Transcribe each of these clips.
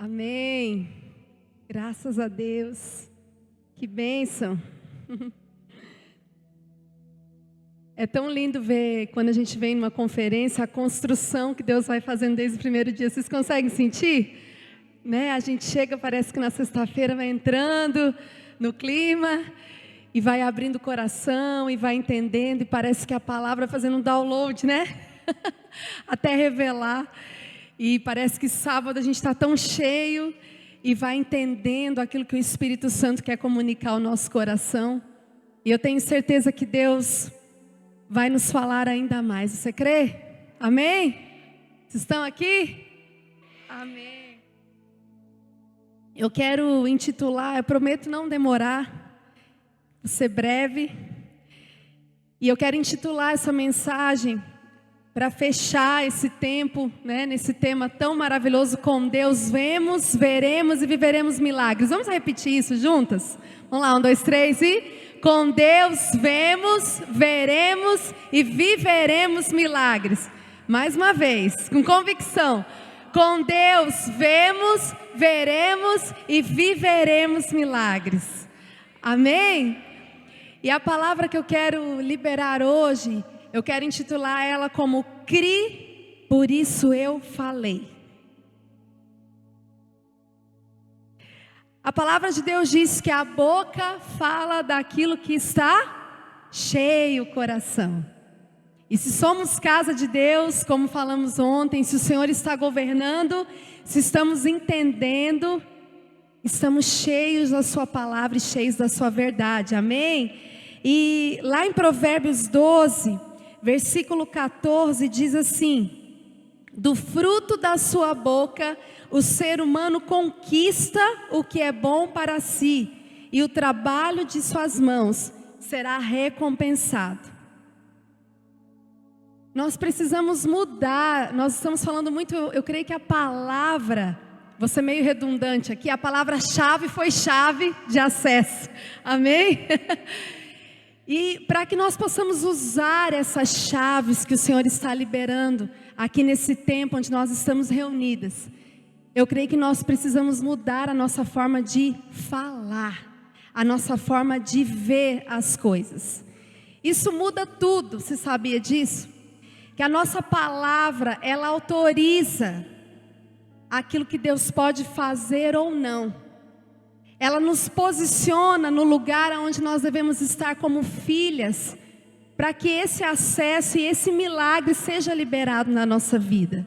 Amém. Graças a Deus. Que bênção. É tão lindo ver quando a gente vem numa conferência a construção que Deus vai fazendo desde o primeiro dia. Vocês conseguem sentir? Né? A gente chega, parece que na sexta-feira vai entrando no clima e vai abrindo o coração e vai entendendo, e parece que a palavra vai fazendo um download, né? Até revelar. E parece que sábado a gente está tão cheio e vai entendendo aquilo que o Espírito Santo quer comunicar ao nosso coração. E eu tenho certeza que Deus vai nos falar ainda mais. Você crê? Amém? Vocês estão aqui? Amém. Eu quero intitular, eu prometo não demorar, vou ser breve. E eu quero intitular essa mensagem para fechar esse tempo, né, nesse tema tão maravilhoso: com Deus vemos, veremos e viveremos milagres. Vamos repetir isso juntas? Vamos lá, 1, 2, 3 e... Com Deus vemos, veremos e viveremos milagres. Mais uma vez, com convicção. Com Deus vemos, veremos e viveremos milagres. Amém? E a palavra que eu quero liberar hoje, eu quero intitular ela como "Cri, por isso eu falei". A palavra de Deus diz que a boca fala daquilo que está cheio o coração. E se somos casa de Deus, como falamos ontem, se o Senhor está governando, se estamos entendendo, estamos cheios da sua palavra e cheios da sua verdade. Amém? E lá em Provérbios 12, versículo 14, diz assim: do fruto da sua boca o ser humano conquista o que é bom para si, e o trabalho de suas mãos será recompensado. Nós precisamos mudar. Nós estamos falando muito, eu creio que a palavra, vou ser meio redundante aqui, a palavra-chave foi chave de acesso. Amém? E para que nós possamos usar essas chaves que o Senhor está liberando aqui nesse tempo onde nós estamos reunidas, eu creio que nós precisamos mudar a nossa forma de falar, a nossa forma de ver as coisas. Isso muda tudo. Você sabia disso? Que a nossa palavra, ela autoriza aquilo que Deus pode fazer ou não. Ela nos posiciona no lugar onde nós devemos estar como filhas, para que esse acesso e esse milagre seja liberado na nossa vida.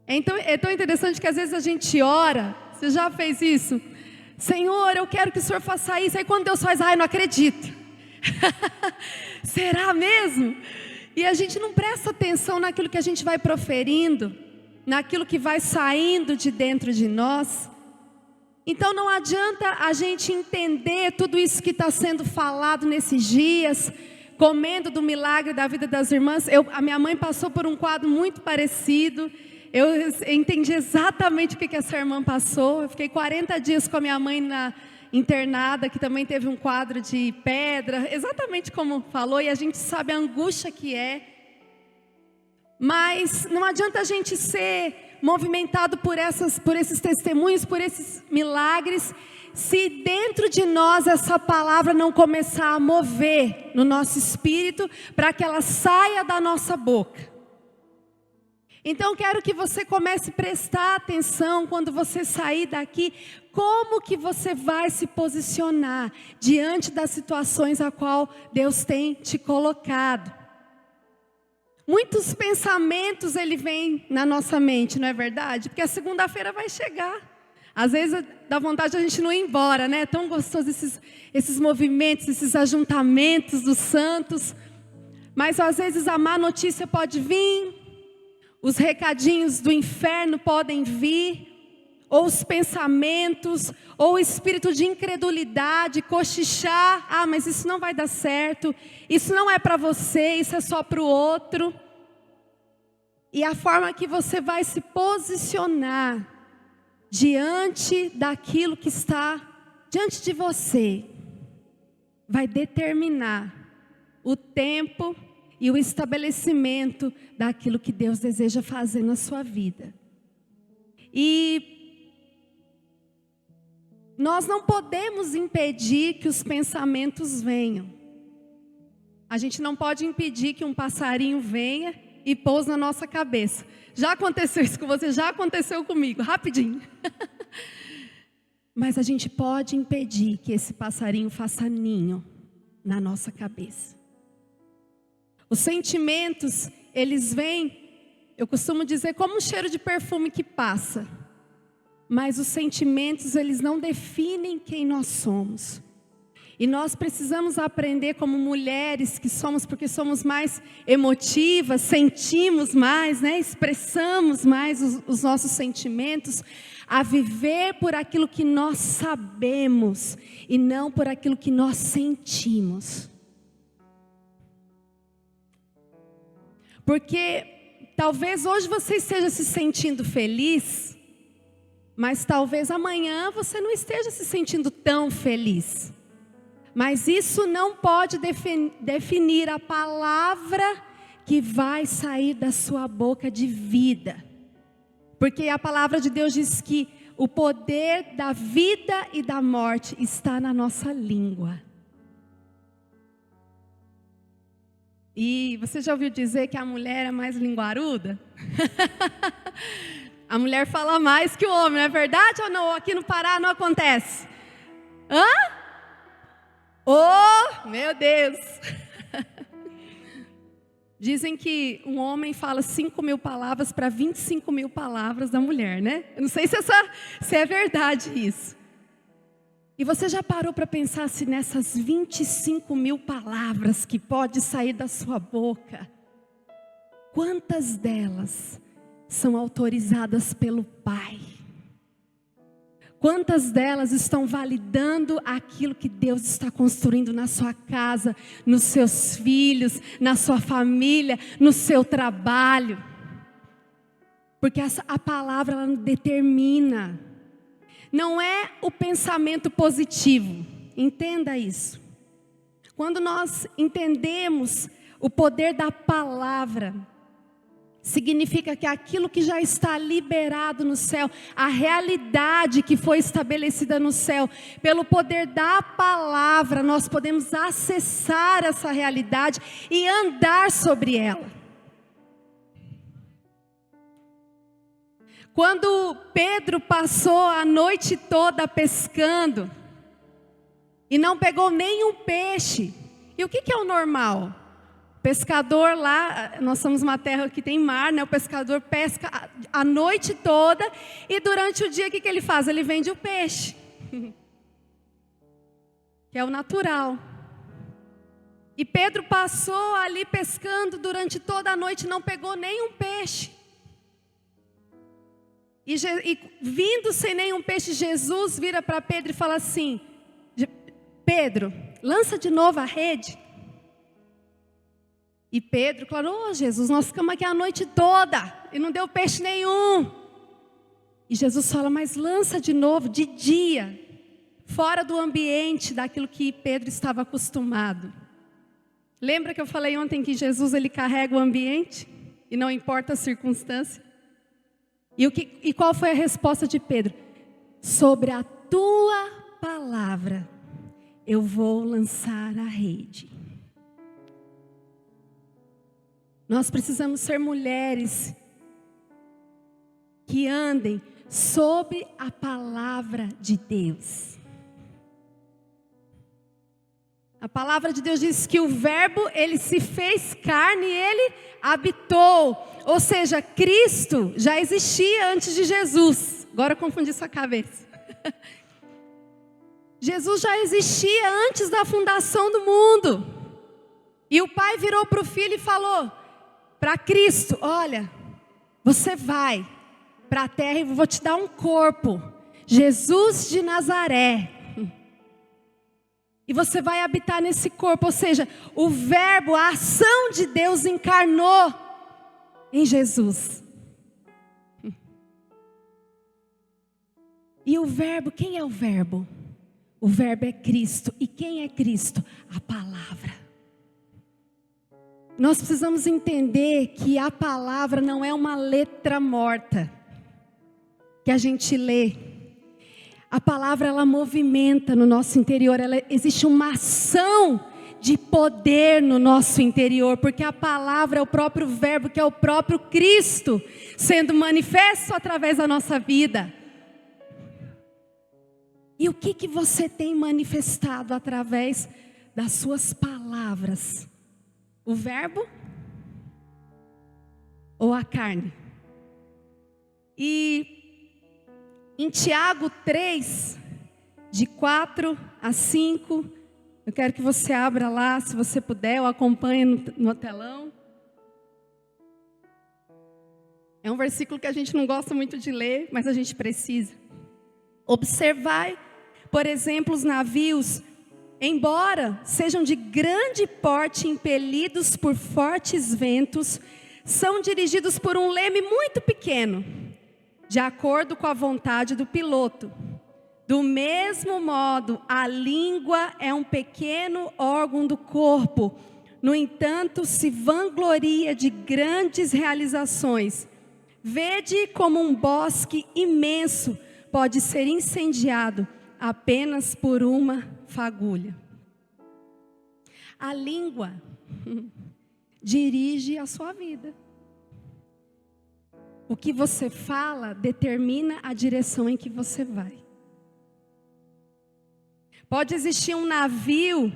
Então é tão interessante que às vezes a gente ora. Você já fez isso? Senhor, eu quero que o Senhor faça isso. Aí quando Deus faz, ai, não acredito. Será mesmo? E a gente não presta atenção naquilo que a gente vai proferindo, naquilo que vai saindo de dentro de nós. Então não adianta a gente entender tudo isso que está sendo falado nesses dias, comendo do milagre da vida das irmãs. A minha mãe passou por um quadro muito parecido. Eu entendi exatamente o que essa irmã passou. Eu fiquei 40 dias com a minha mãe internada, que também teve um quadro de pedra, exatamente como falou, e a gente sabe a angústia que é. Mas não adianta a gente ser movimentado por esses testemunhos, por esses milagres, se dentro de nós essa palavra não começar a mover no nosso espírito, para que ela saia da nossa boca. Então quero que você comece a prestar atenção quando você sair daqui, como que você vai se posicionar diante das situações a qual Deus tem te colocado. Muitos pensamentos ele vem na nossa mente, não é verdade? Porque a segunda-feira vai chegar. Às vezes dá vontade de a gente não ir embora, né? É tão gostoso esses movimentos, esses ajuntamentos dos santos. Mas às vezes a má notícia pode vir, os recadinhos do inferno podem vir, ou os pensamentos, ou o espírito de incredulidade, cochichar: ah, mas isso não vai dar certo, isso não é para você, isso é só para o outro. E a forma que você vai se posicionar diante daquilo que está diante de você, vai determinar o tempo e o estabelecimento daquilo que Deus deseja fazer na sua vida. E nós não podemos impedir que os pensamentos venham. A gente não pode impedir que um passarinho venha e pouse na nossa cabeça. Já aconteceu isso com você, já aconteceu comigo, rapidinho. Mas a gente pode impedir que esse passarinho faça ninho na nossa cabeça. Os sentimentos, eles vêm, eu costumo dizer, como um cheiro de perfume que passa. Mas os sentimentos, eles não definem quem nós somos. E nós precisamos aprender como mulheres que somos, porque somos mais emotivas, sentimos mais, né? Expressamos mais os nossos sentimentos, a viver por aquilo que nós sabemos e não por aquilo que nós sentimos. Porque talvez hoje você esteja se sentindo feliz, mas talvez amanhã você não esteja se sentindo tão feliz. Mas isso não pode definir a palavra que vai sair da sua boca de vida. Porque a palavra de Deus diz que o poder da vida e da morte está na nossa língua. E você já ouviu dizer que a mulher é mais linguaruda? A mulher fala mais que o homem, não é verdade ou não? Aqui no Pará não acontece. Hã? Oh, meu Deus! Dizem que um homem fala 5.000 palavras para 25.000 palavras da mulher, né? Eu não sei se é verdade isso. E você já parou para pensar se nessas 25.000 palavras que pode sair da sua boca, quantas delas são autorizadas pelo Pai? Quantas delas estão validando aquilo que Deus está construindo na sua casa, nos seus filhos, na sua família, no seu trabalho? Porque a palavra ela determina. Não é o pensamento positivo. Entenda isso. Quando nós entendemos o poder da palavra, significa que aquilo que já está liberado no céu, a realidade que foi estabelecida no céu, pelo poder da palavra, nós podemos acessar essa realidade e andar sobre ela. Quando Pedro passou a noite toda pescando e não pegou nenhum peixe, e o que é o normal? Pescador lá, nós somos uma terra que tem mar, né? O pescador pesca a noite toda e durante o dia o que ele faz? Ele vende o peixe, que é o natural. E Pedro passou ali pescando durante toda a noite, não pegou nenhum peixe. E vindo sem nenhum peixe, Jesus vira para Pedro e fala assim: Pedro, lança de novo a rede. E Pedro, claro, oh, Jesus, nós ficamos aqui a noite toda e não deu peixe nenhum. E Jesus fala, mas lança de novo, de dia, fora do ambiente daquilo que Pedro estava acostumado. Lembra que eu falei ontem que Jesus ele carrega o ambiente e não importa a circunstância? E qual foi a resposta de Pedro? Sobre a tua palavra eu vou lançar a rede. Nós precisamos ser mulheres que andem sobre a palavra de Deus. A palavra de Deus diz que o verbo, ele se fez carne e ele habitou. Ou seja, Cristo já existia antes de Jesus. Agora eu confundi sua cabeça. Jesus já existia antes da fundação do mundo. E o Pai virou para o Filho e falou para Cristo, olha, você vai para a terra e vou te dar um corpo, Jesus de Nazaré. E você vai habitar nesse corpo, ou seja, o verbo, a ação de Deus encarnou em Jesus. E o verbo, quem é o verbo? O verbo é Cristo. E quem é Cristo? A palavra. Nós precisamos entender que a palavra não é uma letra morta. que a gente lê, a palavra ela movimenta no nosso interior, existe uma ação de poder no nosso interior, porque a palavra é o próprio verbo, que é o próprio Cristo, sendo manifesto através da nossa vida. E o que você tem manifestado através das suas palavras? O verbo ou a carne? E em Tiago 3, de 4 a 5, eu quero que você abra lá, se você puder, ou acompanhe no telão. É um versículo que a gente não gosta muito de ler, mas a gente precisa. Observai, por exemplo, os navios, embora sejam de grande porte, impelidos por fortes ventos, são dirigidos por um leme muito pequeno, de acordo com a vontade do piloto. Do mesmo modo, a língua é um pequeno órgão do corpo, no entanto, se vangloria de grandes realizações. Vede como um bosque imenso pode ser incendiado apenas por uma fagulha. A língua dirige a sua vida. O que você fala determina a direção em que você vai. Pode existir um navio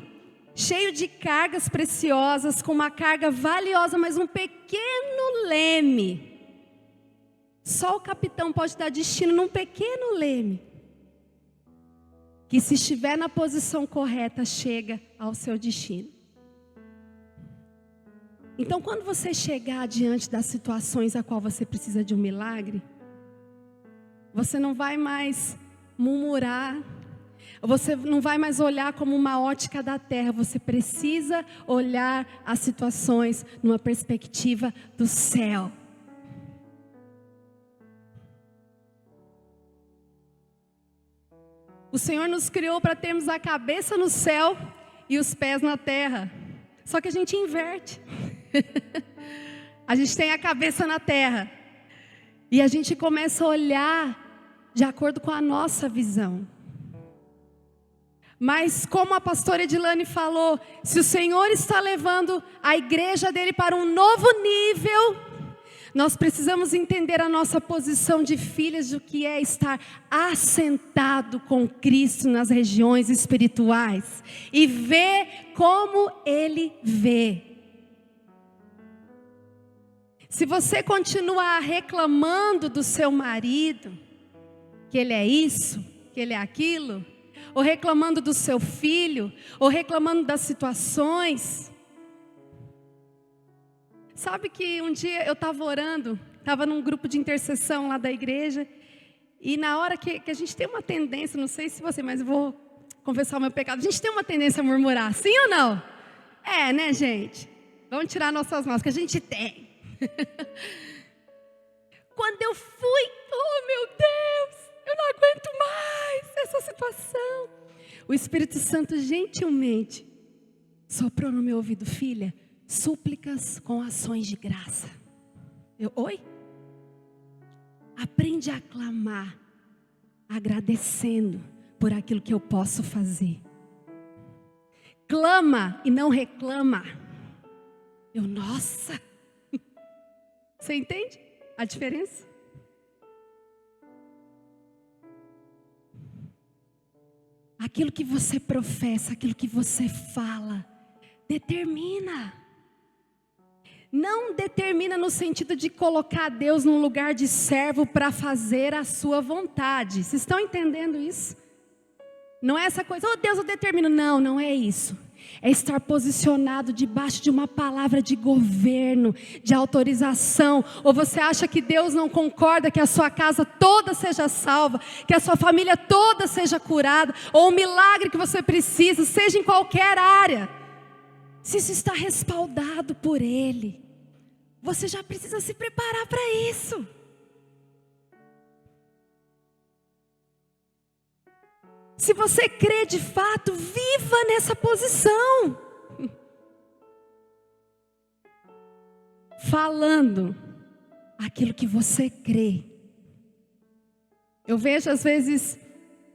cheio de cargas preciosas, com uma carga valiosa, mas um pequeno leme. Só o capitão pode dar destino num pequeno leme, que se estiver na posição correta, chega ao seu destino. Então, quando você chegar diante das situações a qual você precisa de um milagre, você não vai mais murmurar, você não vai mais olhar como uma ótica da terra, você precisa olhar as situações numa perspectiva do céu. O Senhor nos criou para termos a cabeça no céu e os pés na terra. Só que a gente inverte. A gente tem a cabeça na terra. E a gente começa a olhar de acordo com a nossa visão. Mas como a pastora Edilane falou, se o Senhor está levando a igreja dele para um novo nível, nós precisamos entender a nossa posição de filhas, do que é estar assentado com Cristo nas regiões espirituais e ver como Ele vê. Se você continuar reclamando do seu marido, que ele é isso, que ele é aquilo, ou reclamando do seu filho, ou reclamando das situações. Sabe que um dia eu estava orando, estava num grupo de intercessão lá da igreja, e na hora que a gente tem uma tendência, não sei se você, mas eu vou confessar o meu pecado, a gente tem uma tendência a murmurar, sim ou não? É, né, gente? Vamos tirar nossas mãos, que a gente tem. Quando eu fui, oh meu Deus, eu não aguento mais essa situação. O Espírito Santo gentilmente soprou no meu ouvido: filha, súplicas com ações de graça. Oi? Aprende a clamar, agradecendo por aquilo que eu posso fazer. Clama e não reclama. Nossa. Você entende a diferença? Aquilo que você professa, aquilo que você fala, determina. Não determina no sentido de colocar Deus num lugar de servo para fazer a sua vontade. Vocês estão entendendo isso? Não é essa coisa, oh Deus, eu determino. Não, não é isso. É estar posicionado debaixo de uma palavra de governo, de autorização. Ou você acha que Deus não concorda que a sua casa toda seja salva, que a sua família toda seja curada, ou o milagre que você precisa, seja em qualquer área. Se isso está respaldado por Ele, você já precisa se preparar para isso. Se você crê de fato, viva nessa posição. Falando aquilo que você crê. Eu vejo às vezes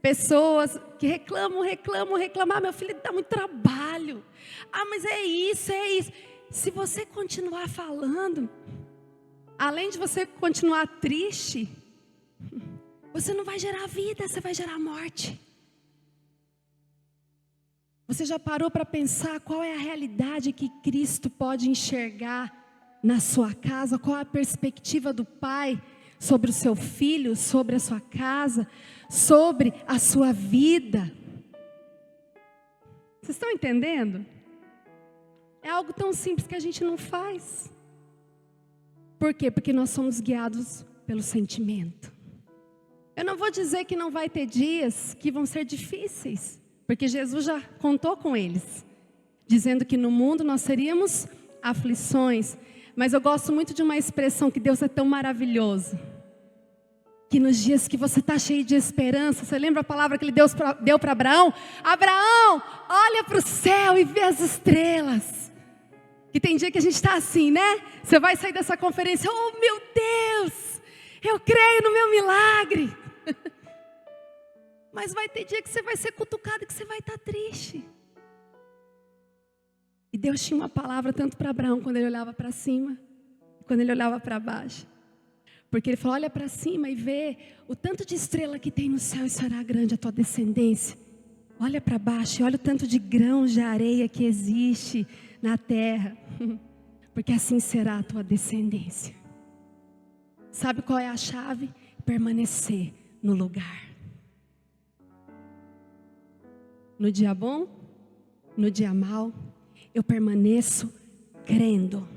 pessoas que reclamam, ah, meu filho dá muito trabalho. Ah, mas é isso. Se você continuar falando, além de você continuar triste, você não vai gerar vida, você vai gerar morte. Você já parou para pensar qual é a realidade que Cristo pode enxergar na sua casa? Qual é a perspectiva do Pai sobre o seu filho, sobre a sua casa, sobre a sua vida? Vocês estão entendendo? É algo tão simples que a gente não faz. Por quê? Porque nós somos guiados pelo sentimento. Eu não vou dizer que não vai ter dias que vão ser difíceis, porque Jesus já contou com eles, dizendo que no mundo nós teríamos aflições. Mas eu gosto muito de uma expressão que Deus é tão maravilhoso, que nos dias que você está cheio de esperança, você lembra a palavra que Ele deu para Abraão? Abraão, olha para o céu e vê as estrelas. Que tem dia que a gente está assim, né? Você vai sair dessa conferência, oh meu Deus, eu creio no meu milagre. Mas vai ter dia que você vai ser cutucado, que você vai estar triste. E Deus tinha uma palavra tanto para Abraão quando ele olhava para cima, quando ele olhava para baixo. Porque ele falou, olha para cima e vê o tanto de estrela que tem no céu e será grande a tua descendência. Olha para baixo e olha o tanto de grãos de areia que existe na terra. Porque assim será a tua descendência. Sabe qual é a chave? Permanecer no lugar. No dia bom, no dia mau, eu permaneço crendo.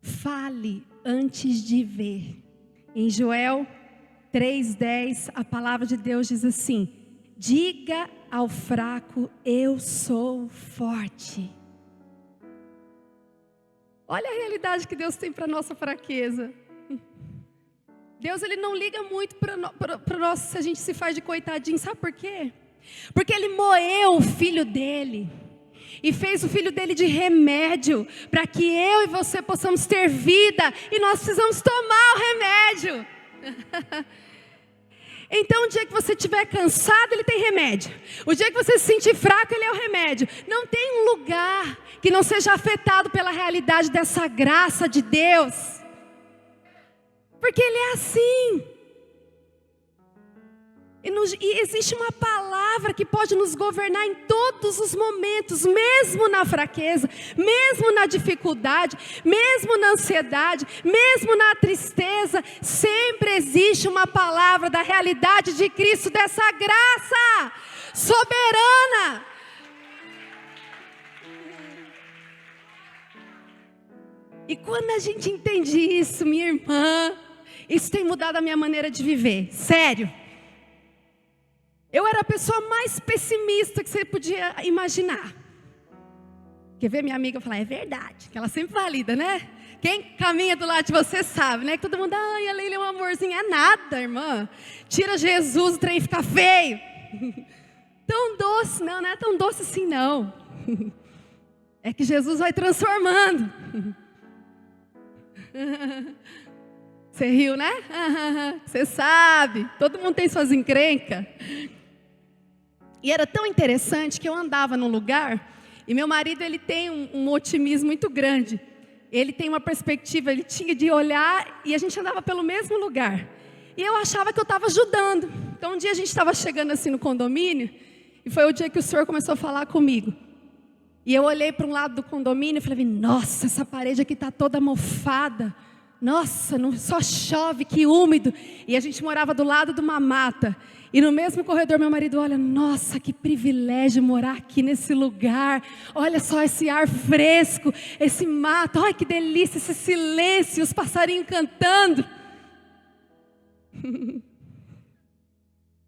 Fale antes de ver. Em Joel 3:10, a palavra de Deus diz assim: diga ao fraco, eu sou forte. Olha a realidade que Deus tem para a nossa fraqueza. Deus, Ele não liga muito para nós se a gente se faz de coitadinho. Sabe por quê? Porque Ele moeu o filho dele e fez o filho dele de remédio para que eu e você possamos ter vida, e nós precisamos tomar o remédio. Então o dia que você estiver cansado, Ele tem remédio. O dia que você se sentir fraco, Ele é o remédio. Não tem um lugar que não seja afetado pela realidade dessa graça de Deus, porque Ele é assim. E existe uma palavra que pode nos governar em todos os momentos, mesmo na fraqueza, mesmo na dificuldade, mesmo na ansiedade, mesmo na tristeza. Sempre existe uma palavra da realidade de Cristo, dessa graça soberana. E quando a gente entende isso, minha irmã, isso tem mudado a minha maneira de viver, sério. Eu era a pessoa mais pessimista que você podia imaginar. Quer ver minha amiga falar, é verdade, que ela sempre valida, né? Quem caminha do lado de você sabe, né? Que todo mundo, ai, a Leila é um amorzinho. É nada, irmã. Tira Jesus, o trem fica feio. Tão doce, não é tão doce assim não. É que Jesus vai transformando. Você riu, né? Você sabe, todo mundo tem suas encrencas. E era tão interessante que eu andava num lugar, e meu marido, ele tem um otimismo muito grande. Ele tem uma perspectiva, ele tinha de olhar, e a gente andava pelo mesmo lugar. E eu achava que eu estava ajudando. Então um dia a gente estava chegando assim no condomínio, e foi o dia que o senhor começou a falar comigo. E eu olhei para um lado do condomínio e falei, nossa, essa parede aqui está toda mofada. Nossa, não, só chove, que úmido. E a gente morava do lado de uma mata. E no mesmo corredor meu marido, olha, nossa, que privilégio morar aqui nesse lugar. Olha só esse ar fresco, esse mato, olha que delícia, esse silêncio, os passarinhos cantando.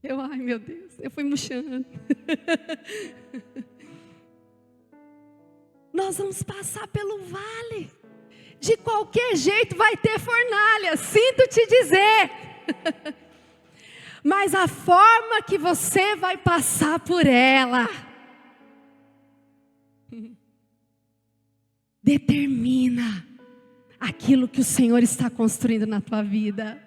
Ai meu Deus, eu fui murchando. Nós vamos passar pelo vale. De qualquer jeito vai ter fornalha, sinto te dizer. Mas a forma que você vai passar por ela determina aquilo que o Senhor está construindo na tua vida.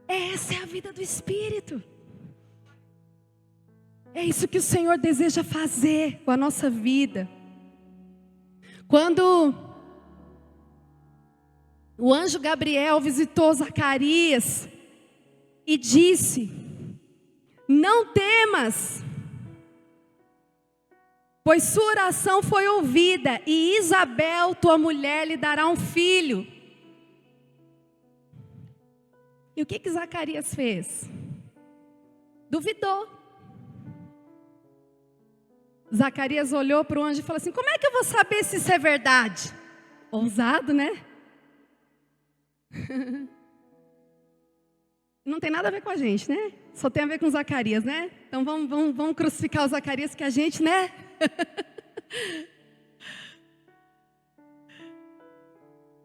Essa é a vida do Espírito. É isso que o Senhor deseja fazer com a nossa vida. Quando o anjo Gabriel visitou Zacarias e disse: não temas, pois sua oração foi ouvida, e Isabel, tua mulher, lhe dará um filho. E o que Zacarias fez? Duvidou. Zacarias olhou para o anjo e falou assim: como é que eu vou saber se isso é verdade? Ousado, né? Não tem nada a ver com a gente, né? Só tem a ver com Zacarias, né? Então vamos crucificar o Zacarias, que a gente, né?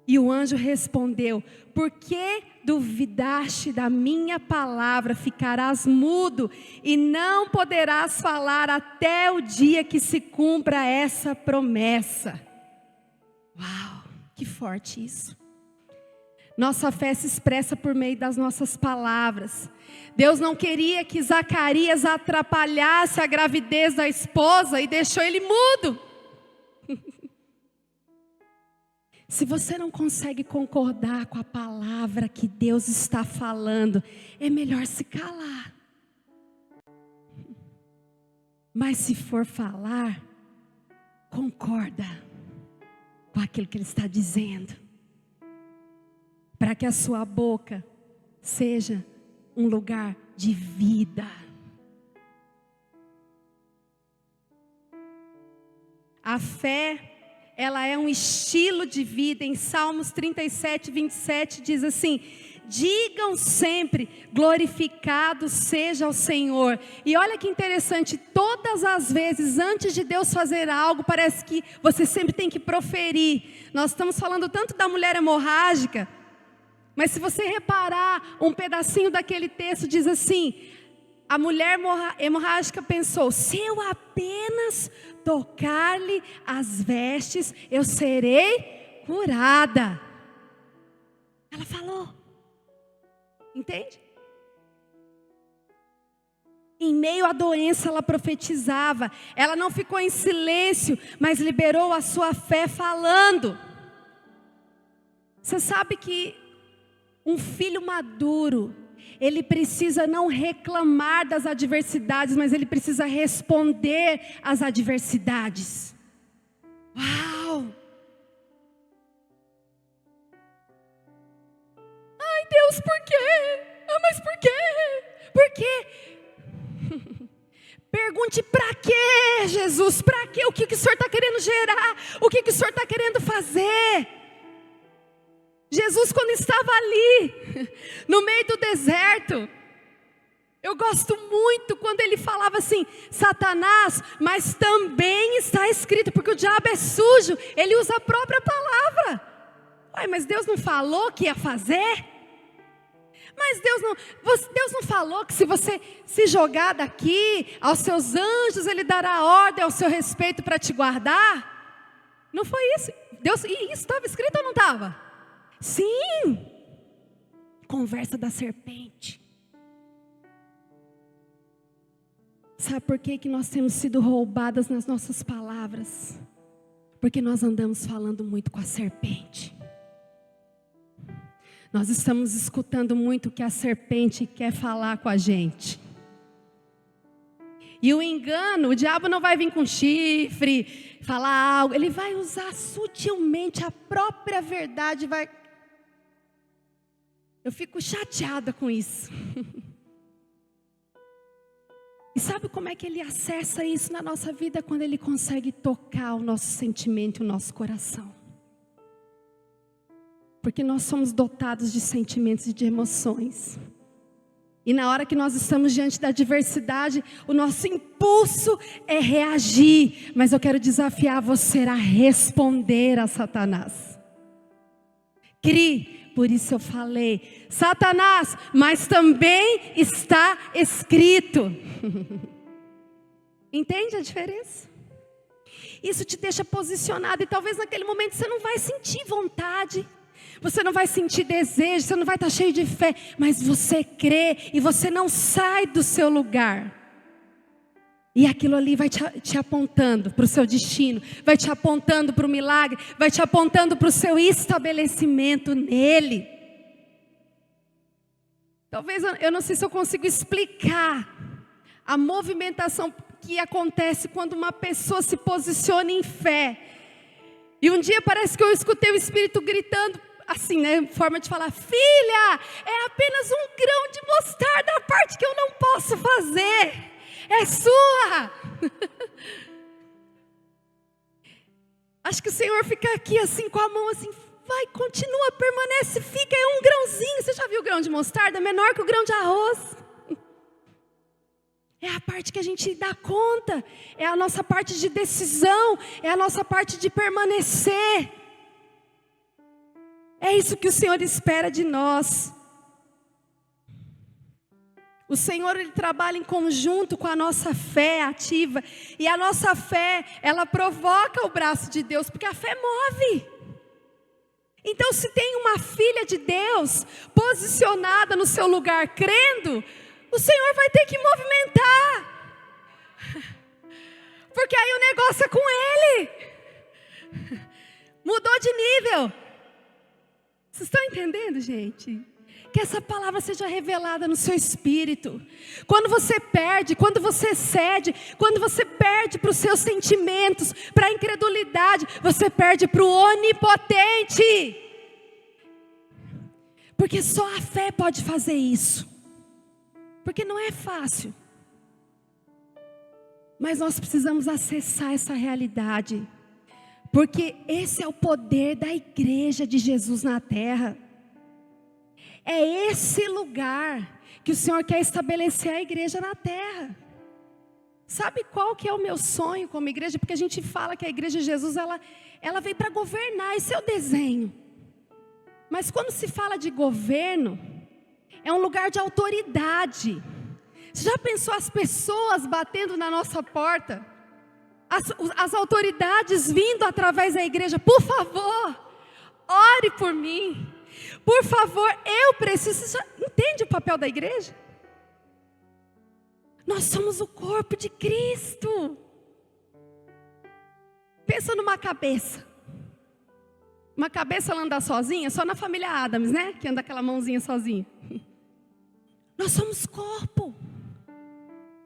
E o anjo respondeu: por que duvidaste da minha palavra? Ficarás mudo e não poderás falar até o dia que se cumpra essa promessa. Uau, que forte isso. Nossa fé se expressa por meio das nossas palavras. Deus não queria que Zacarias atrapalhasse a gravidez da esposa e deixou ele mudo. Se você não consegue concordar com a palavra que Deus está falando, é melhor se calar. Mas se for falar, concorda com aquilo que Ele está dizendo, para que a sua boca seja um lugar de vida. A fé, ela é um estilo de vida. Em Salmos 37, 27 diz assim: digam sempre, glorificado seja o Senhor. E olha que interessante, todas as vezes antes de Deus fazer algo, parece que você sempre tem que proferir. Nós estamos falando tanto da mulher hemorrágica, mas se você reparar, um pedacinho daquele texto diz assim: a mulher hemorrágica pensou: se eu apenas tocar-lhe as vestes, eu serei curada. Ela falou. Entende? Em meio à doença ela profetizava. Ela não ficou em silêncio, mas liberou a sua fé falando. Você sabe que um filho maduro, ele precisa não reclamar das adversidades, mas ele precisa responder às adversidades. Uau! Ai, Deus, por quê? Ah, mas por quê? Por quê? Pergunte para quê, Jesus? Para quê? O que o Senhor está querendo gerar? O que o Senhor está querendo fazer? Jesus, quando estava ali, no meio do deserto, eu gosto muito quando ele falava assim: Satanás, mas também está escrito, porque o diabo é sujo, ele usa a própria palavra. Ué, mas Deus não falou que ia fazer? Mas Deus não falou que se você se jogar daqui, aos seus anjos Ele dará ordem ao seu respeito para te guardar? Não foi isso? E isso estava escrito ou não estava? Sim. Conversa da serpente. Sabe por que nós temos sido roubadas nas nossas palavras? Porque nós andamos falando muito com a serpente. Nós estamos escutando muito o que a serpente quer falar com a gente. E o engano, o diabo não vai vir com chifre, falar algo. Ele vai usar sutilmente a própria verdade. Eu fico chateada com isso. E sabe como é que ele acessa isso na nossa vida? Quando ele consegue tocar o nosso sentimento e o nosso coração. Porque nós somos dotados de sentimentos e de emoções. E na hora que nós estamos diante da adversidade, o nosso impulso é reagir. Mas eu quero desafiar você a responder a Satanás. Crie, por isso eu falei: Satanás, mas também está escrito. Entende a diferença? Isso te deixa posicionado e talvez naquele momento você não vai sentir vontade, você não vai sentir desejo, você não vai estar cheio de fé, mas você crê e você não sai do seu lugar. E aquilo ali vai te apontando para o seu destino, vai te apontando para o milagre, vai te apontando para o seu estabelecimento nele. Talvez eu não sei se eu consigo explicar a movimentação que acontece quando uma pessoa se posiciona em fé. E um dia parece que eu escutei o Espírito gritando, assim, né, forma de falar: filha, é apenas um grão de mostarda, a parte que eu não posso fazer é sua. Acho que o Senhor fica aqui assim com a mão assim: vai, continua, permanece, fica, é um grãozinho. Você já viu o grão de mostarda? Menor que o grão de arroz. É a parte que a gente dá conta, é a nossa parte de decisão, é a nossa parte de permanecer. É isso que o Senhor espera de nós. O Senhor, Ele trabalha em conjunto com a nossa fé ativa. E a nossa fé, ela provoca o braço de Deus, porque a fé move. Então, se tem uma filha de Deus posicionada no seu lugar, crendo, o Senhor vai ter que movimentar. Porque aí o negócio é com Ele. Mudou de nível. Vocês estão entendendo, gente? Que essa palavra seja revelada no seu espírito. Quando você perde, quando você cede, quando você perde para os seus sentimentos, para a incredulidade, você perde para o onipotente. Porque só a fé pode fazer isso. Porque não é fácil. Mas nós precisamos acessar essa realidade. Porque esse é o poder da igreja de Jesus na terra. É esse lugar que o Senhor quer estabelecer a igreja na terra. Sabe qual que é o meu sonho como igreja? Porque a gente fala que a igreja de Jesus, ela veio para governar, esse é o desenho. Mas quando se fala de governo, é um lugar de autoridade. Você já pensou as pessoas batendo na nossa porta? As autoridades vindo através da igreja: por favor, ore por mim. Por favor, eu preciso. Você já entende o papel da igreja? Nós somos o corpo de Cristo. Pensa numa cabeça. Uma cabeça ela anda sozinha, só na família Adams, né? Que anda aquela mãozinha sozinha. Nós somos corpo.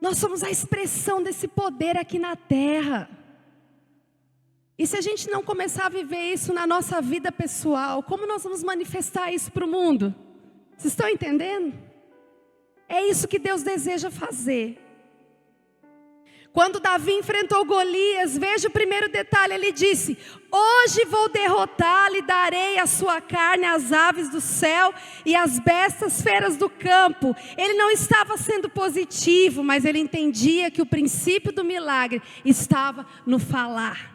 Nós somos a expressão desse poder aqui na terra. E se a gente não começar a viver isso na nossa vida pessoal, como nós vamos manifestar isso para o mundo? Vocês estão entendendo? É isso que Deus deseja fazer. Quando Davi enfrentou Golias, veja o primeiro detalhe, ele disse: hoje vou derrotá-lo e darei a sua carne às aves do céu e às bestas feras do campo. Ele não estava sendo positivo, mas ele entendia que o princípio do milagre estava no falar.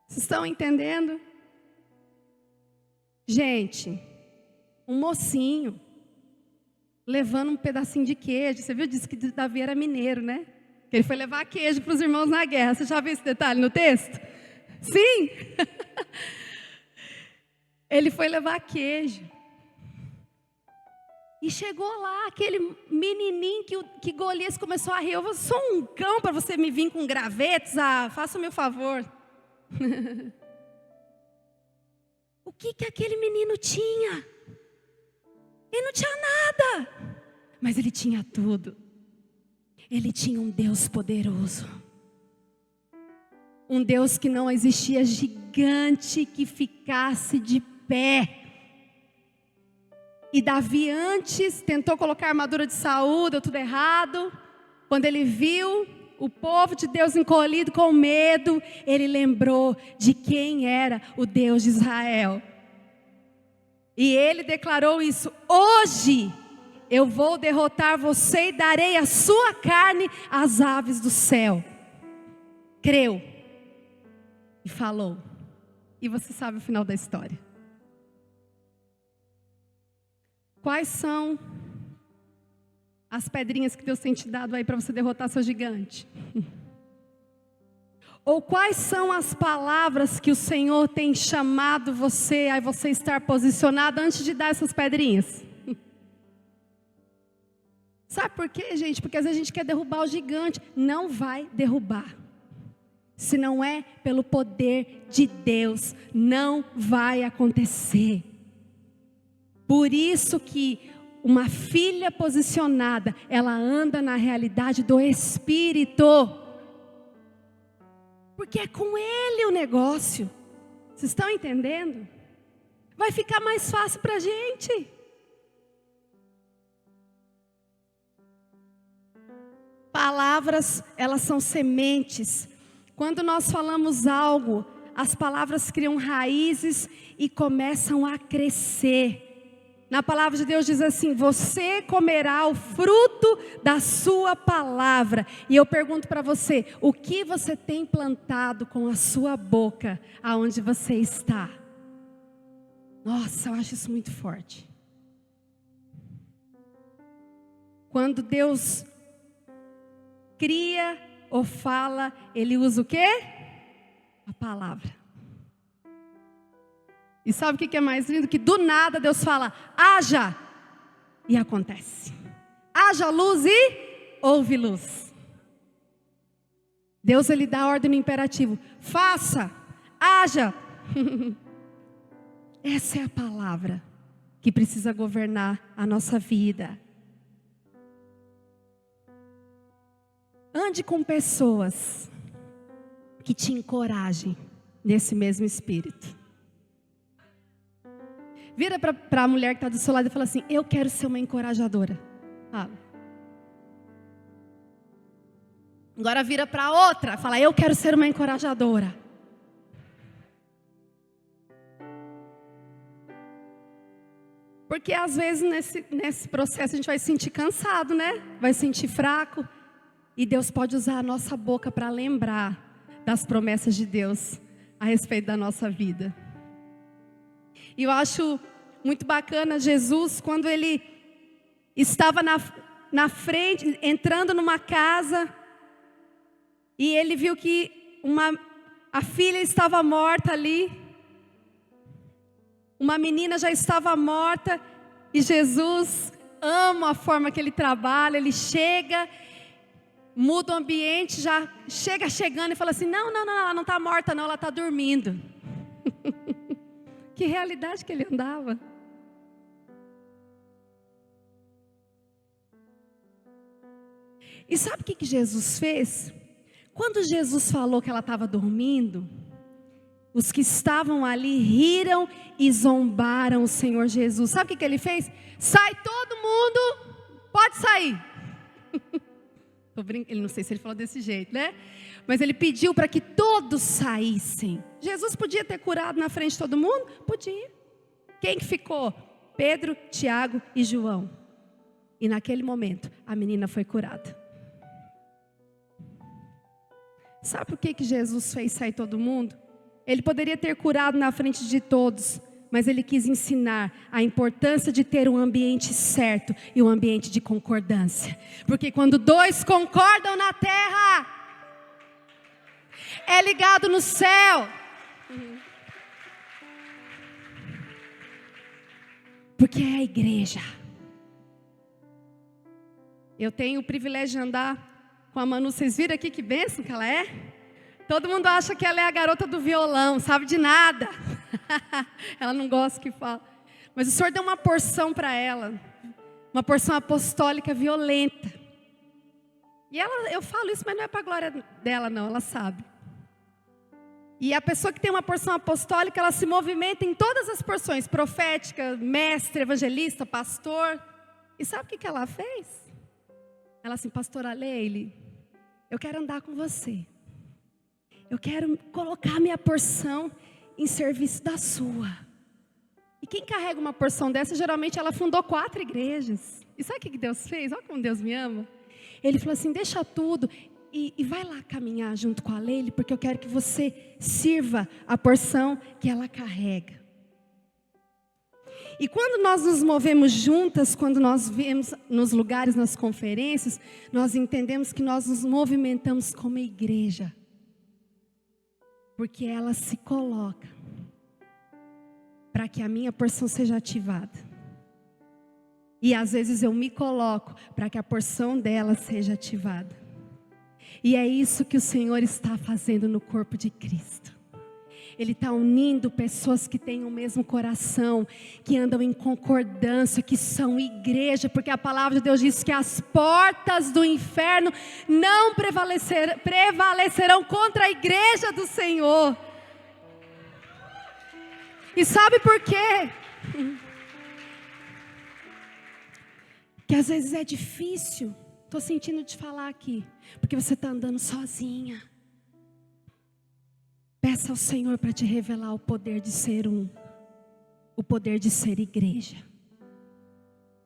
Vocês estão entendendo? Gente, um mocinho levando um pedacinho de queijo. Você viu? Disse que Davi era mineiro, né? Que ele foi levar queijo para os irmãos na guerra. Você já viu esse detalhe no texto? Sim! Ele foi levar queijo. E chegou lá, aquele menininho que Golias começou a rir. Eu sou um cão para você me vir com gravetos? Ah, faça o meu favor. O que aquele menino tinha? Ele não tinha nada, mas ele tinha tudo. Ele tinha um Deus poderoso, um Deus que não existia gigante que ficasse de pé. E Davi antes tentou colocar a armadura de Saul, deu tudo errado. Quando ele viu o povo de Deus encolhido com medo, ele lembrou de quem era o Deus de Israel. E ele declarou isso: hoje eu vou derrotar você e darei a sua carne às aves do céu. Creu e falou. E você sabe o final da história. Quais são as pedrinhas que Deus tem te dado aí para você derrotar seu gigante? Ou quais são as palavras que o Senhor tem chamado você a você estar posicionado antes de dar essas pedrinhas? Sabe por quê, gente? Porque às vezes a gente quer derrubar o gigante. Não vai derrubar. Se não é pelo poder de Deus, não vai acontecer. Por isso que uma filha posicionada, ela anda na realidade do Espírito. Porque é com Ele o negócio. Vocês estão entendendo? Vai ficar mais fácil para a gente. Palavras, elas são sementes. Quando nós falamos algo, as palavras criam raízes e começam a crescer. Na palavra de Deus diz assim: você comerá o fruto da sua palavra. E eu pergunto para você, o que você tem plantado com a sua boca, aonde você está? Nossa, eu acho isso muito forte. Quando Deus cria ou fala, Ele usa o quê? A palavra. E sabe o que é mais lindo? Que do nada Deus fala, haja, e acontece. Haja luz e houve luz. Deus, Ele dá ordem no imperativo, faça, haja. Essa é a palavra que precisa governar a nossa vida. Ande com pessoas que te encorajem nesse mesmo espírito. Vira para a mulher que está do seu lado e fala assim, eu quero ser uma encorajadora. Fala. Agora vira para outra, fala, eu quero ser uma encorajadora. Porque às vezes nesse processo a gente vai se sentir cansado, né? Vai se sentir fraco. E Deus pode usar a nossa boca para lembrar das promessas de Deus a respeito da nossa vida. E eu acho muito bacana Jesus, quando Ele estava na frente, entrando numa casa, e Ele viu que a filha estava morta ali, uma menina já estava morta, e Jesus ama a forma que Ele trabalha, Ele chega, muda o ambiente, já chegando e fala assim, não, ela não está morta não, ela está dormindo. Que realidade que ele andava. E sabe o que Jesus fez? Quando Jesus falou que ela estava dormindo, os que estavam ali riram e zombaram o Senhor Jesus. Sabe o que ele fez? Sai todo mundo, pode sair. Ele não sei se ele falou desse jeito, né? Mas ele pediu para que todos saíssem. Jesus podia ter curado na frente de todo mundo? Podia. Quem que ficou? Pedro, Tiago e João. E naquele momento, a menina foi curada. Sabe por que Jesus fez sair todo mundo? Ele poderia ter curado na frente de todos, mas Ele quis ensinar a importância de ter um ambiente certo e um ambiente de concordância. Porque quando dois concordam na terra, é ligado no céu. Porque é a igreja. Eu tenho o privilégio de andar com a Manu. Vocês viram aqui que bênção que ela é? Todo mundo acha que ela é a garota do violão, sabe de nada. Ela não gosta que fala. Mas o Senhor deu uma porção para ela. Uma porção apostólica violenta. E eu falo isso, mas não é para a glória dela não, ela sabe. E a pessoa que tem uma porção apostólica, ela se movimenta em todas as porções. Profética, mestre, evangelista, pastor. E sabe o que ela fez? Ela assim, pastora Leile, eu quero andar com você. Eu quero colocar minha porção em serviço da sua. E quem carrega uma porção dessa, geralmente ela fundou 4 igrejas. E sabe o que Deus fez? Olha como Deus me ama. Ele falou assim, deixa tudo e vai lá caminhar junto com a Leile, porque eu quero que você sirva a porção que ela carrega. E quando nós nos movemos juntas, quando nós vemos nos lugares, nas conferências, nós entendemos que nós nos movimentamos como igreja. Porque ela se coloca para que a minha porção seja ativada. E às vezes eu me coloco para que a porção dela seja ativada. E é isso que o Senhor está fazendo no corpo de Cristo. Ele está unindo pessoas que têm o mesmo coração, que andam em concordância, que são igreja, porque a palavra de Deus diz que as portas do inferno não prevalecerão contra a igreja do Senhor. E sabe por quê? Que às vezes é difícil, estou sentindo te falar aqui, porque você está andando sozinha. Peça ao Senhor para te revelar o poder de ser o poder de ser igreja.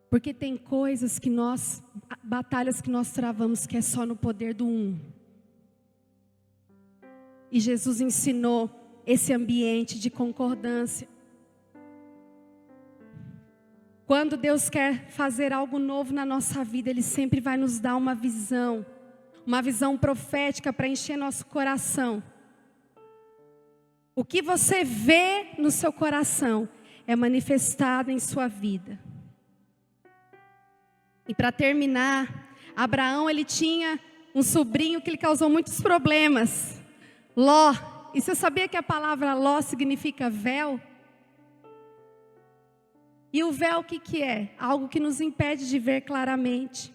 Porque tem coisas que batalhas que nós travamos que é só no poder do um. E Jesus ensinou esse ambiente de concordância. Quando Deus quer fazer algo novo na nossa vida, Ele sempre vai nos dar uma visão profética para encher nosso coração. O que você vê no seu coração é manifestado em sua vida. E para terminar, Abraão, ele tinha um sobrinho que lhe causou muitos problemas, Ló. E você sabia que a palavra Ló significa véu? E o véu o que é? Algo que nos impede de ver claramente.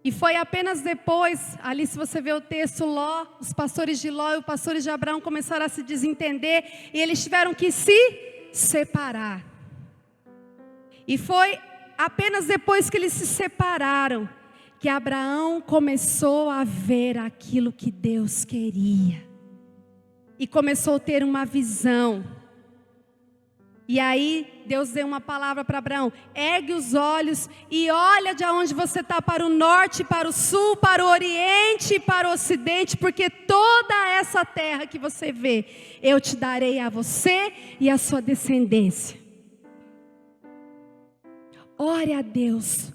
E foi apenas depois, ali se você vê o texto, Ló, os pastores de Ló e os pastores de Abraão começaram a se desentender, e eles tiveram que se separar. E foi apenas depois que eles se separaram, que Abraão começou a ver aquilo que Deus queria. E começou a ter uma visão. E aí Deus deu uma palavra para Abraão: ergue os olhos e olha de onde você está, para o norte, para o sul, para o oriente e para o ocidente, porque toda essa terra que você vê, eu te darei a você e a sua descendência. Ore a Deus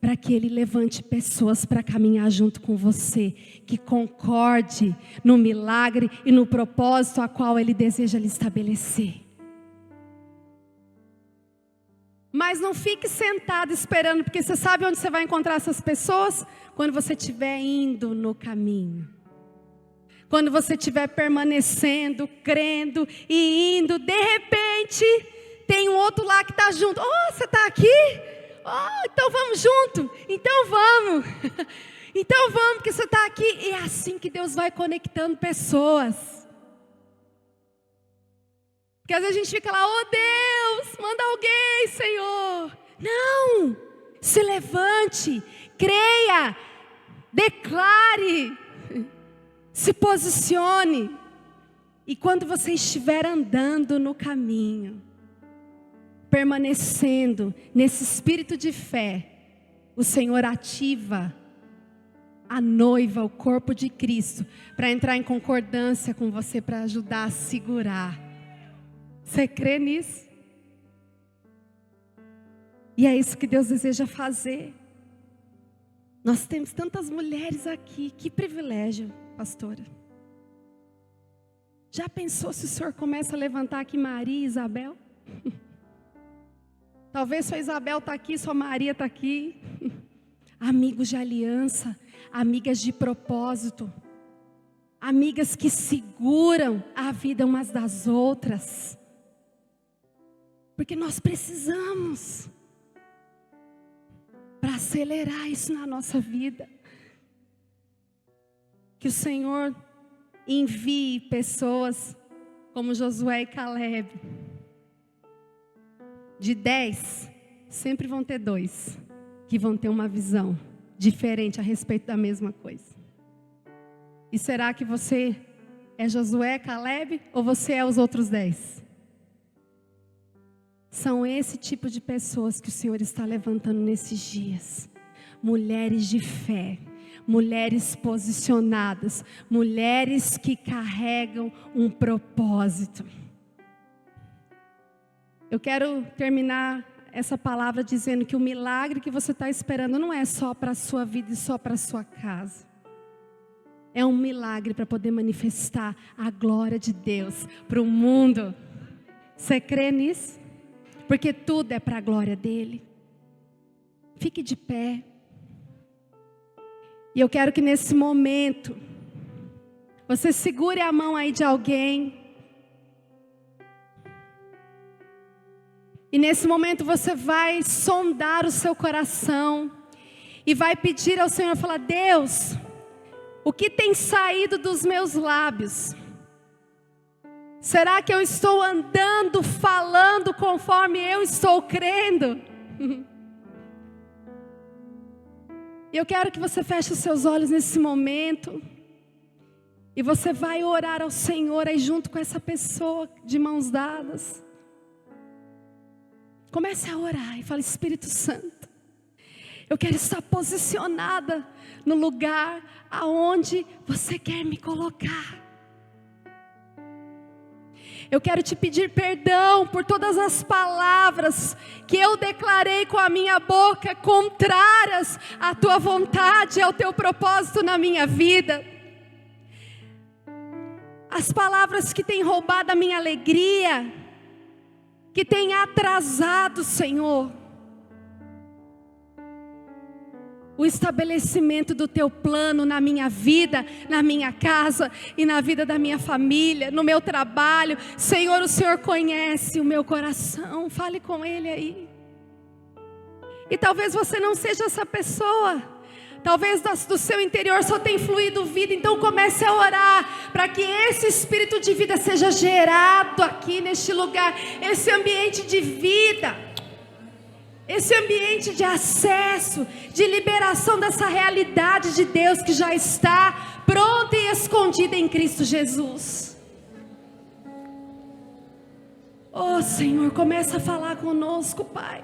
para que Ele levante pessoas para caminhar junto com você, que concorde no milagre e no propósito a qual Ele deseja lhe estabelecer. Mas não fique sentado esperando, porque você sabe onde você vai encontrar essas pessoas? Quando você estiver indo no caminho. Quando você estiver permanecendo, crendo e indo, de repente, tem um outro lá que está junto. Oh, você está aqui? Oh, então vamos junto. Então vamos. Então vamos, porque você está aqui. E é assim que Deus vai conectando pessoas. Porque às vezes a gente fica lá: oh Deus, manda alguém, Senhor. Não, se levante, creia, declare, se posicione. E quando você estiver andando no caminho, permanecendo nesse espírito de fé, o Senhor ativa a noiva, o corpo de Cristo, para entrar em concordância com você, para ajudar a segurar. Você crê nisso? E é isso que Deus deseja fazer. Nós temos tantas mulheres aqui, que privilégio, pastora. Já pensou se o Senhor começa a levantar aqui Maria e Isabel? Talvez sua Isabel está aqui, sua Maria está aqui. Amigos de aliança, amigas de propósito, amigas que seguram a vida umas das outras. Porque nós precisamos, para acelerar isso na nossa vida, que o Senhor envie pessoas como Josué e Caleb. De 10, sempre vão ter 2 que vão ter uma visão diferente a respeito da mesma coisa. E será que você é Josué, Caleb, ou você é os outros 10? São esse tipo de pessoas que o Senhor está levantando nesses dias. Mulheres de fé, mulheres posicionadas, mulheres que carregam um propósito. Eu quero terminar essa palavra dizendo que o milagre que você está esperando não é só para a sua vida e só para a sua casa. É um milagre para poder manifestar a glória de Deus para o mundo. Você crê nisso? Porque tudo é para a glória dele. Fique de pé. E eu quero que nesse momento você segure a mão aí de alguém. E nesse momento você vai sondar o seu coração e vai pedir ao Senhor, falar: Deus, o que tem saído dos meus lábios? Será que eu estou andando, falando conforme eu estou crendo? Eu quero que você feche os seus olhos nesse momento. E você vai orar ao Senhor aí junto com essa pessoa, de mãos dadas. Comece a orar e fale: Espírito Santo, eu quero estar posicionada no lugar aonde você quer me colocar. Eu quero te pedir perdão por todas as palavras que eu declarei com a minha boca, contrárias à tua vontade, ao teu propósito na minha vida. As palavras que têm roubado a minha alegria, que têm atrasado, Senhor, o estabelecimento do teu plano na minha vida, na minha casa e na vida da minha família, no meu trabalho. Senhor, o Senhor conhece o meu coração. Fale com Ele aí. E talvez você não seja essa pessoa. Talvez do seu interior só tenha fluído vida. Então comece a orar para que esse espírito de vida seja gerado aqui neste lugar. Esse ambiente de vida, esse ambiente de acesso, de liberação dessa realidade de Deus que já está pronta e escondida em Cristo Jesus. Oh Senhor, começa a falar conosco, Pai.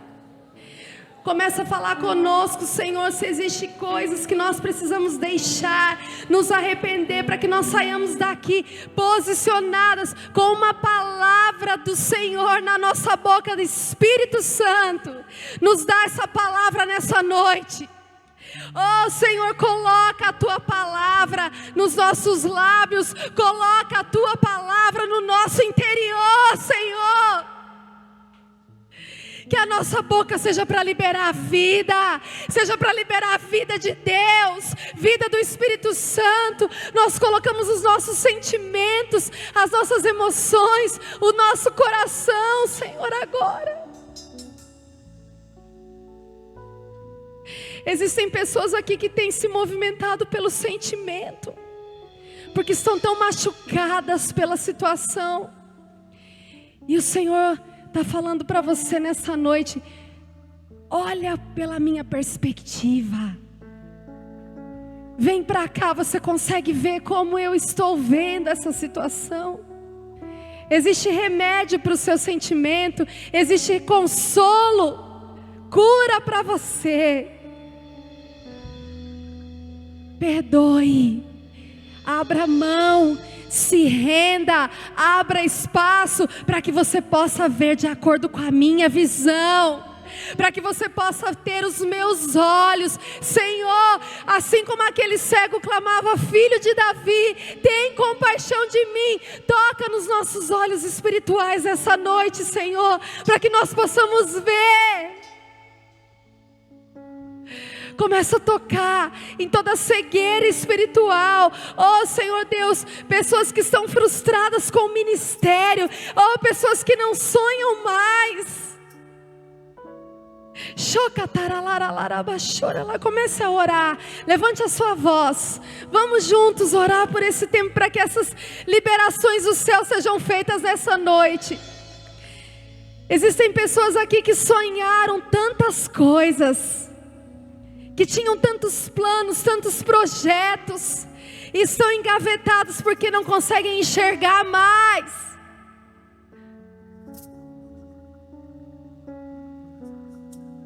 Começa a falar conosco, Senhor, se existem coisas que nós precisamos deixar, nos arrepender, para que nós saiamos daqui posicionadas com uma palavra do Senhor na nossa boca. Do Espírito Santo, nos dá essa palavra nessa noite. Oh Senhor, coloca a tua palavra nos nossos lábios, coloca a tua palavra no nosso interior, Senhor. Que a nossa boca seja para liberar a vida, seja para liberar a vida de Deus, vida do Espírito Santo. Nós colocamos os nossos sentimentos, as nossas emoções, o nosso coração, Senhor, agora. Existem pessoas aqui que têm se movimentado pelo sentimento, porque estão tão machucadas pela situação. E o Senhor está falando para você nessa noite: olha pela minha perspectiva. Vem para cá, você consegue ver como eu estou vendo essa situação. Existe remédio para o seu sentimento, existe consolo, cura para você. Perdoe, abra mão, se renda, abra espaço para que você possa ver de acordo com a minha visão, para que você possa ter os meus olhos. Senhor, assim como aquele cego clamava: Filho de Davi, tem compaixão de mim. Toca nos nossos olhos espirituais essa noite, Senhor, para que nós possamos ver. Começa a tocar em toda cegueira espiritual. Oh Senhor Deus, pessoas que estão frustradas com o ministério, oh pessoas que não sonham mais. Comece a orar, levante a sua voz. Vamos juntos orar por esse tempo, para que essas liberações do céu sejam feitas nessa noite. Existem pessoas aqui que sonharam tantas coisas, que tinham tantos planos, tantos projetos, e estão engavetados porque não conseguem enxergar mais.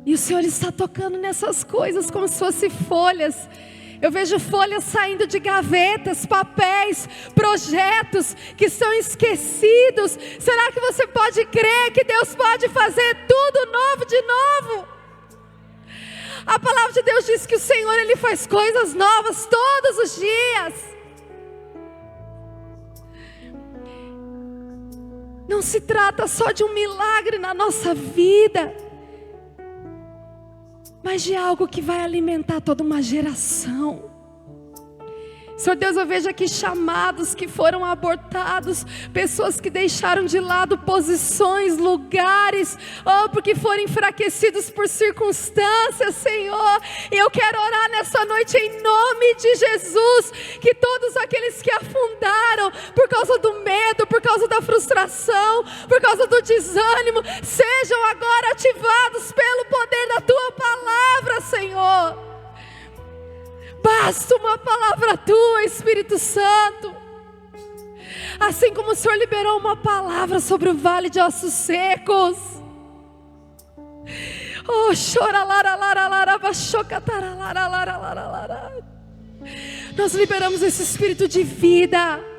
E o Senhor está tocando nessas coisas como se fossem folhas. Eu vejo folhas saindo de gavetas, papéis, projetos que estão esquecidos. Será que você pode crer que Deus pode fazer tudo novo de novo? A palavra de Deus diz que o Senhor, Ele faz coisas novas todos os dias. Não se trata só de um milagre na nossa vida, mas de algo que vai alimentar toda uma geração. Senhor Deus, eu vejo aqui chamados que foram abortados, pessoas que deixaram de lado posições, lugares, porque foram enfraquecidos por circunstâncias, Senhor. E eu quero orar nessa noite em nome de Jesus, que todos aqueles que afundaram por causa do medo, por causa da frustração, por causa do desânimo, sejam agora ativados pelo poder da Tua palavra, Senhor. Basta uma palavra Tua, Espírito Santo. Assim como o Senhor liberou uma palavra sobre o vale de ossos secos. Nós liberamos esse espírito de vida.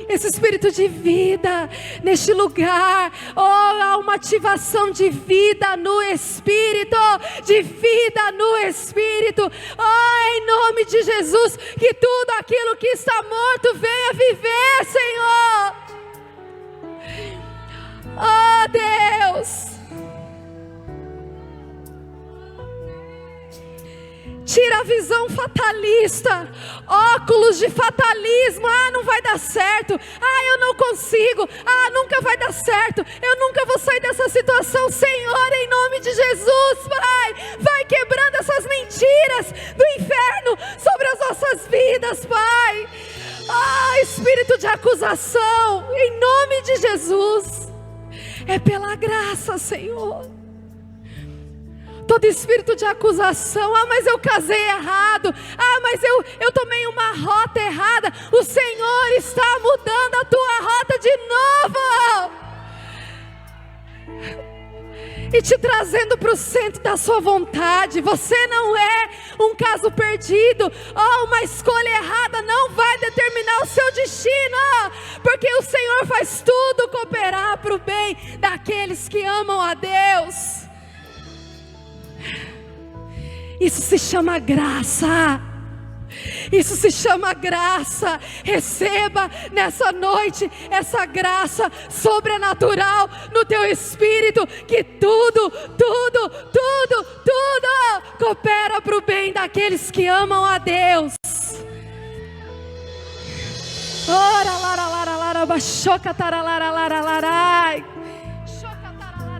Esse espírito de vida neste lugar. Há uma ativação de vida no Espírito. De vida no Espírito. Em nome de Jesus, que tudo aquilo que está morto venha viver, Senhor. Deus, tira a visão fatalista, óculos de fatalismo. Não vai dar certo. Eu não consigo. Nunca vai dar certo. Eu nunca vou sair dessa situação. Senhor, em nome de Jesus, Pai, vai quebrando essas mentiras do inferno sobre as nossas vidas, Pai. Espírito de acusação, em nome de Jesus, é pela graça, Senhor. Todo espírito de acusação, mas eu casei errado, mas eu tomei uma rota errada. O Senhor está mudando a tua rota de novo e te trazendo para o centro da sua vontade. Você não é um caso perdido. Uma escolha errada não vai determinar o seu destino, porque o Senhor faz tudo cooperar para o bem daqueles que amam a Deus. Isso se chama graça. Isso se chama graça. Receba nessa noite essa graça sobrenatural no teu espírito, que tudo coopera para o bem daqueles que amam a Deus.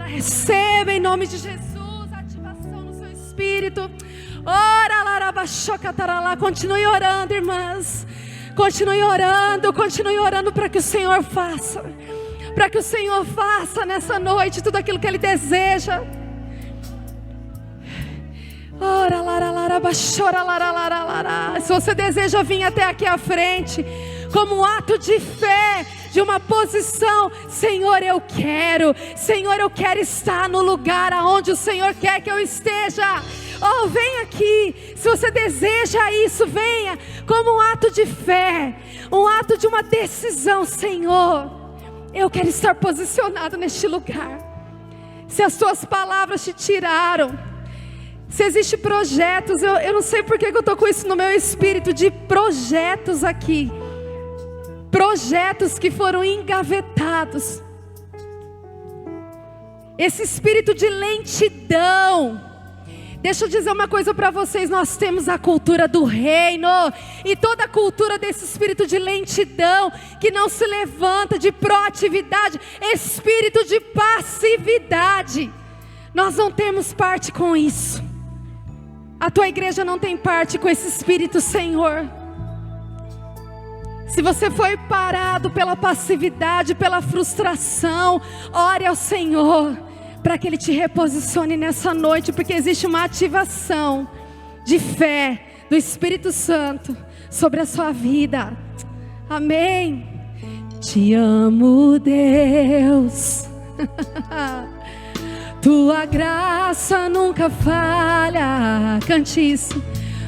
Receba em nome de Jesus ativação no seu espírito. Continue orando, irmãs. Continue orando para que o Senhor faça. Para que o Senhor faça nessa noite tudo aquilo que Ele deseja. Se você deseja vir até aqui à frente, como um ato de fé, de uma posição, Senhor, eu quero estar no lugar aonde o Senhor quer que eu esteja. Vem aqui. Se você deseja isso, venha como um ato de fé, um ato de uma decisão. Senhor, eu quero estar posicionado neste lugar. Se as tuas palavras te tiraram, se existem projetos, eu não sei porque que eu estou com isso no meu espírito, de projetos aqui, projetos que foram engavetados, esse espírito de lentidão. Deixa eu dizer uma coisa para vocês, nós temos a cultura do reino, e toda a cultura desse espírito de lentidão, que não se levanta, de proatividade, espírito de passividade, nós não temos parte com isso. A tua igreja não tem parte com esse espírito, Senhor. Se você foi parado pela passividade, pela frustração, ore ao Senhor para que Ele te reposicione nessa noite, porque existe uma ativação de fé do Espírito Santo sobre a sua vida. Amém. Te amo, Deus. Tua graça nunca falha. Cante isso.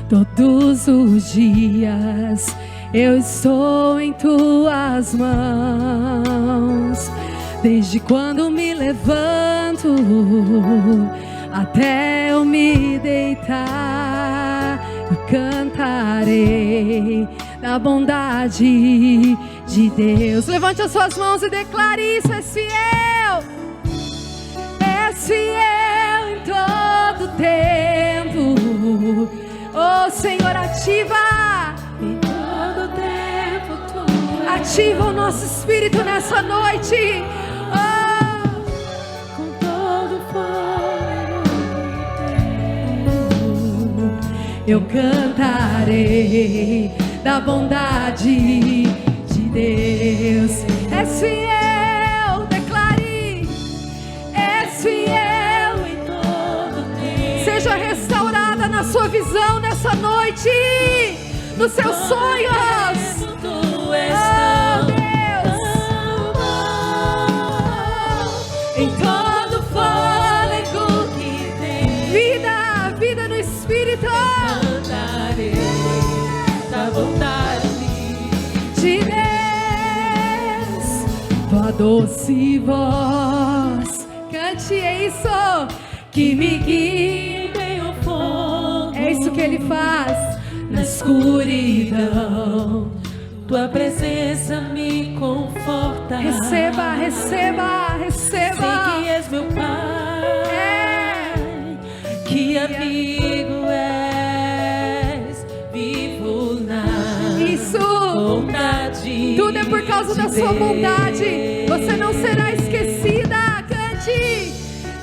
Todos os dias eu estou em tuas mãos. Desde quando me levanto até eu me deitar, eu cantarei da bondade de Deus. Levante as suas mãos e declare isso. És fiel, és fiel em todo tempo. Oh Senhor, ativa em todo tempo tu. Ativa o nosso espírito nessa noite. Oh, com todo fogo eu cantarei da bondade de Deus. És fiel, declare. És fiel em todo tempo. Seja restaurada na sua visão nessa noite, nos seus sonhos. Oh Deus, em todo fôlego que tem vida, vida no Espírito. Cantarei da bondade de Deus. Tua doce voz, cante, é isso que me guia em meio ao fogo. É isso que Ele faz na escuridão. Tua presença me conforta. Receba, receba, receba. Sei que és meu Pai, que amigo és, vivo na bondade. Tudo é por causa da sua bondade. Você não será esquecida. Cante.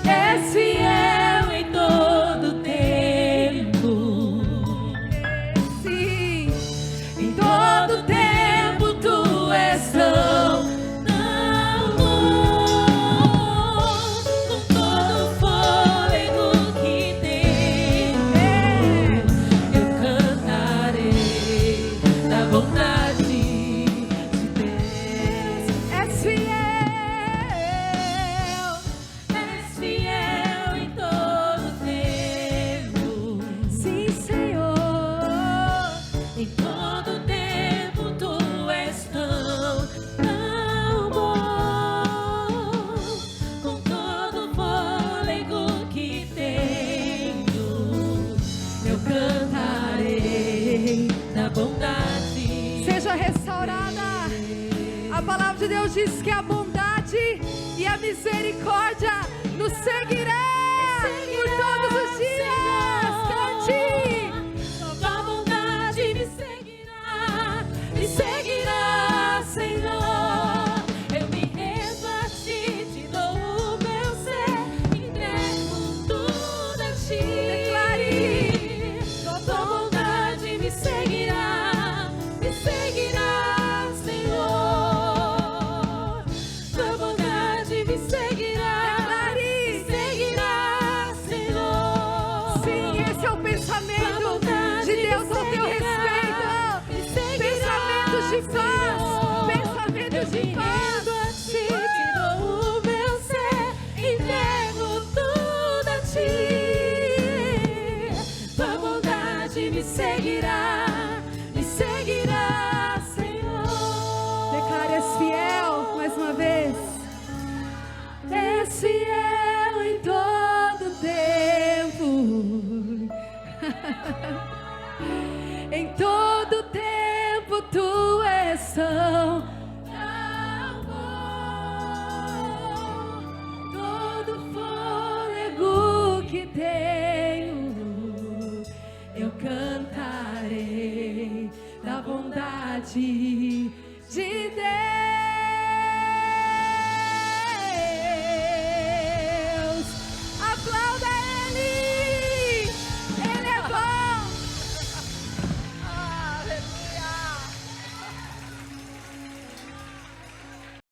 És fiel em todo tempo. Sim, em todo tempo tu és tão bom. Com todo fôlego que tenho, eu cantarei da bondade de Deus. És fiel em todo tempo. Sim, Senhor, em todo tempo tu és tão bom. Com todo fôlego que tenho, eu cantarei da bondade. Seja restaurada. A palavra de Deus diz que a bondade e a misericórdia nos seguirá por todos os dias. Cante. Tua bondade me seguirá, Senhor. Eu me rendo a ti, te dou o meu ser, entrego tudo a ti. Declare. Tua bondade me seguirá, Senhor. Tua bondade me seguirá. Seguirá, Senhor. Sim, esse é o pensamento de Deus ao teu respeito. Pensamentos de paz, pensamentos de paz. A ti, te dou o meu ser, entrego tudo a ti. Tua bondade me seguirá, Senhor. Declare, és fiel, mais uma vez. És fiel em todo tempo. Em todo tempo tu és tão bom. Todo fôlego que tenho, eu cantarei da bondade de Deus.